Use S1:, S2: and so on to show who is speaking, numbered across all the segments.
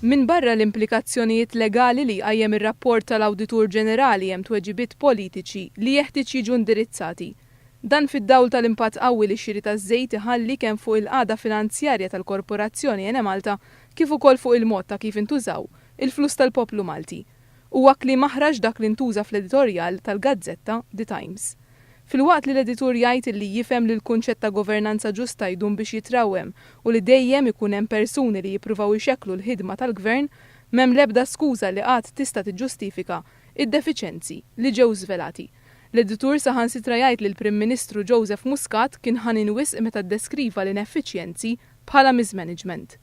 S1: Min barra l-implikazzjonijiet legali li qajjem ir-rapport tal-Awditur Ġenerali hemm tweġibiet politiċi li jeħtieġ jiġu indirizzati. Dan fid-dawl tal-impatt qawwi li x-xiri taż-żejt iħalli kemm fuq il-qagħda finanzjarja tal-Korporazzjoni Enemalta kif ukoll fuq il-mod ta' kif intużaw il-flus tal-poplu Malti. Huwa kliem maħraġ dak li ntuża fl-editorjal tal-Gazzetta The Times. Filwaqt li l-editur jgħid li jifhem li l-kunċett ta' governanza ġusta jdum biex jitrawhem u li dejjem ikun hemm persuni li jippruvaw ixekklu l-ħidma tal-gvern, m'hemm l-ebda skuża li qatt tista' tiġġustifika id-defiċenzi li ġew żvelati. L-editur saħansitra jgħid li l-Prim Ministru Joseph Muscat kien ħanin wisq meta ddeskriva l-ineffiċjenzi bħala mismanagement.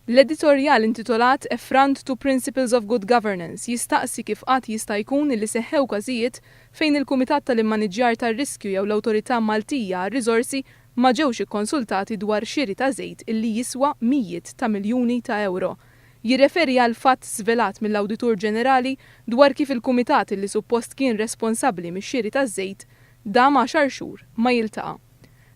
S1: L-editorjal intitolat A Front to Principles of Good Governance jistaqsi kif qatt jista' jkun li seħħew każijiet fejn il-Kumitat tal-Immaniġġjar tar-Riskju jew l-Awtorità Maltija għar-Riżorsi ma ġewx ikkonsultati dwar xiri ta' żejt illi jiswa mijiet ta' miljuni ta' euro. Jirreferi għal fatt żvelat mill-Awditur Ġenerali dwar kif il-Kumitat li suppost kien responsabbli mix-xiri taż-żejt da ma' xar xhur ma jiltaqa'.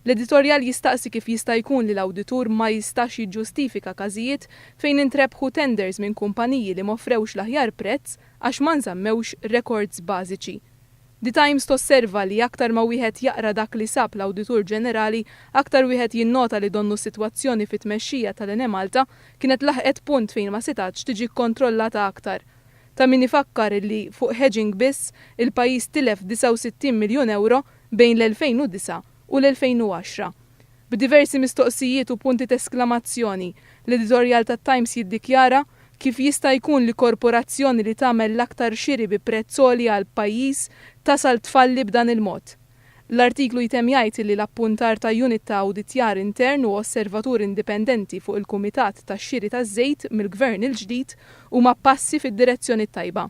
S1: L-editorjal jistaqsi kif jista' jkun li l-Awditur ma jistax jiġġustifika każijiet fejn intrebħu tenders minn kumpaniji li mofrewx l-aħjar prezz għax ma nżammewx records bażiċi. The Times tosserva li aktar ma wieħed jaqra dak li sab l-Awditur Ġenerali, aktar wieħed jinnota li donnu s-sitwazzjoni fit-tmexxija tal-Enemalta kienet laħqet punt fejn ma setax tiġi kontrollata aktar. Ta' min ifakkar li fuq hedging biss il-pajjiż tilef 69 miljun euro bejn l-2009 u l-2010. B'diversi mistoqsijiet u punti t-esklamazzjoni, l-editorjal tat-Times jiddikjara kif jista' jkun li korporazzjoni li tagħmel l-aktar xiri bi prezz għoli għal pajjiż tasal tfalli b'dan il-mod. L-artiklu jitem jgħid li l-appuntar ta' unit ta' awditjar intern u osservatur indipendenti fuq il-Kumitat tax-Xiri taż-Żejt mill-Gvern il-ġdid huma passi fid-direzzjoni tajba.